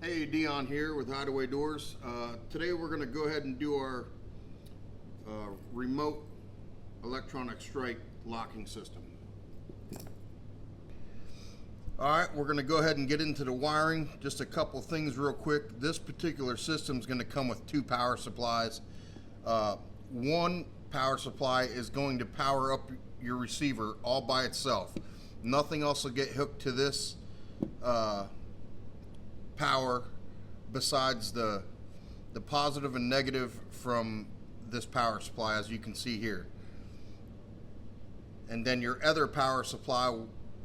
Hey, Dion here with Hideaway Doors. Today we're going to go ahead and do our remote electronic strike locking system. Alright, we're going to go ahead and get into the wiring. Just a couple things real quick. This particular system is going to come with two power supplies. One power supply is going to power up your receiver all by itself. Nothing else will get hooked to this power besides the positive and negative from this power supply, as you can see here. And then your other power supply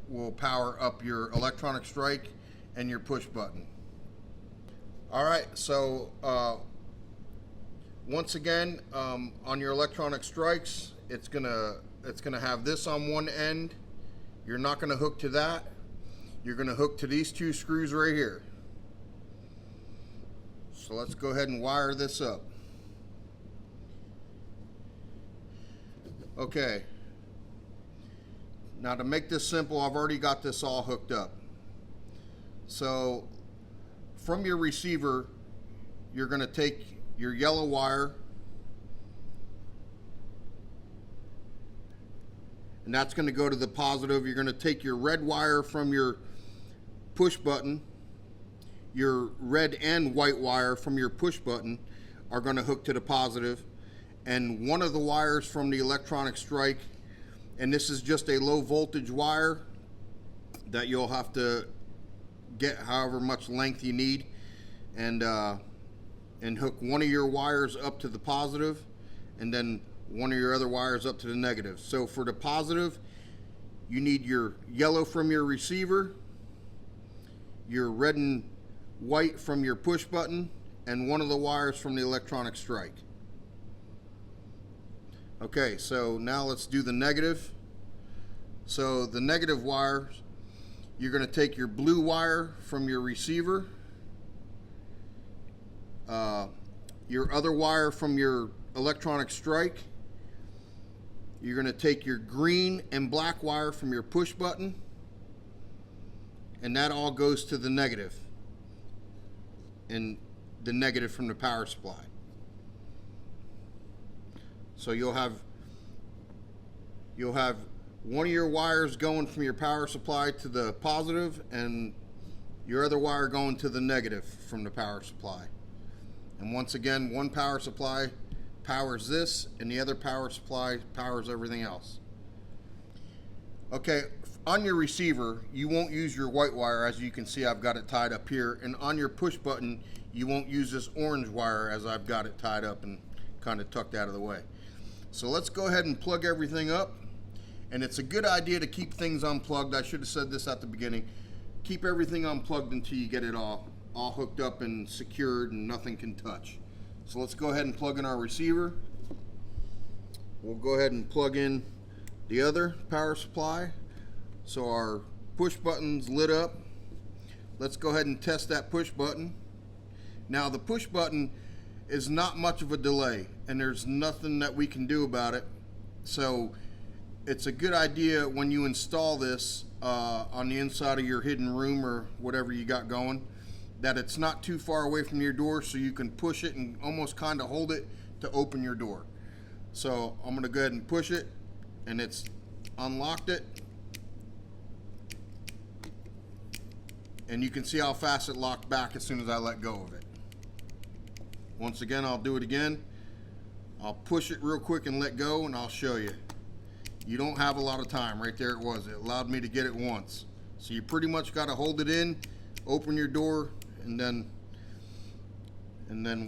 will power up your electronic strike and your push button. Alright, so once again, on your electronic strikes, it's gonna have this on one end. You're not gonna hook to that. You're gonna hook to these two screws right here. So let's go ahead and wire this up. Okay. Now to make this simple, I've already got this all hooked up. So from your receiver, you're going to take your yellow wire, and that's going to go to the positive. You're going to take your red wire from your push button. Your red and white wire from your push button are going to hook to the positive, and one of the wires from the electronic strike, and this is just a low voltage wire that you'll have to get however much length you need, and hook one of your wires up to the positive and then one of your other wires up to the negative. So for the positive, you need your yellow from your receiver, your red and white from your push button, and one of the wires from the electronic strike. Okay, so now let's do the negative. So the negative wires, you're going to take your blue wire from your receiver, your other wire from your electronic strike, you're going to take your green and black wire from your push button, and that all goes to the negative, and the negative from the power supply. So you'll have one of your wires going from your power supply to the positive and your other wire going to the negative from the power supply. And once again, one power supply powers this and the other power supply powers everything else. Okay, on your receiver, you won't use your white wire, as you can see I've got it tied up here, and on your push button, you won't use this orange wire as I've got it tied up and kind of tucked out of the way. So let's go ahead and plug everything up. And it's a good idea to keep things unplugged. I should have said this at the beginning. Keep everything unplugged until you get it all hooked up and secured and nothing can touch. So let's go ahead and plug in our receiver. We'll go ahead and plug in the other power supply. So our push button's lit up. Let's go ahead and test that push button. Now the push button is not much of a delay, and there's nothing that we can do about it. So it's a good idea when you install this on the inside of your hidden room or whatever you got going, that it's not too far away from your door, so you can push it and almost kind of hold it to open your door. So I'm going to go ahead and push it, and it's unlocked it. And you can see how fast it locked back as soon as I let go of it. Once again, I'll do it again. I'll push it real quick and let go, and I'll show you. You don't have a lot of time. Right there it was. It allowed me to get it once. So you pretty much got to hold it in, open your door, and then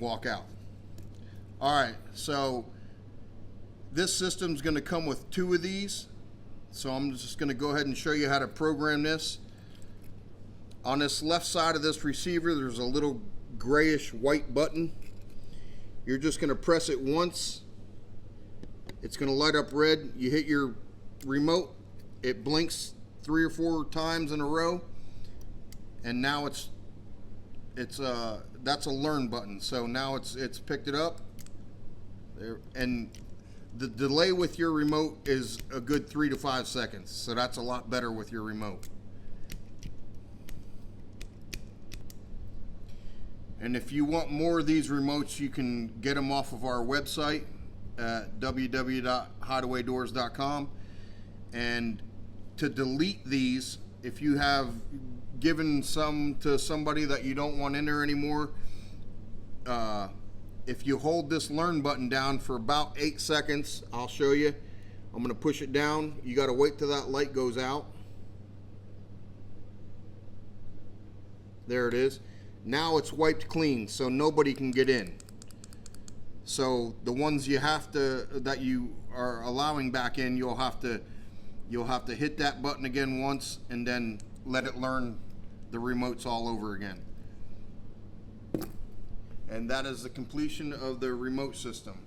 walk out. Alright, so this system's going to come with two of these. So I'm just going to go ahead and show you how to program this. On this left side of this receiver, there's a little grayish white button. You're just going to press it once. It's going to light up red. You hit your remote, it blinks 3 or 4 times in a row, and now that's a learn button. So now it's picked it up there, and the delay with your remote is a good 3 to 5 seconds. So that's a lot better with your remote. And if you want more of these remotes, you can get them off of our website at www.hideawaydoors.com. And to delete these, if you have given some to somebody that you don't want in there anymore, if you hold this learn button down for about 8 seconds, I'll show you. I'm going to push it down. You got to wait till that light goes out. There it is. Now it's wiped clean, so nobody can get in. So the ones you have to, that you are allowing back in, you'll have to hit that button again once and then let it learn the remotes all over again. And that is the completion of the remote system.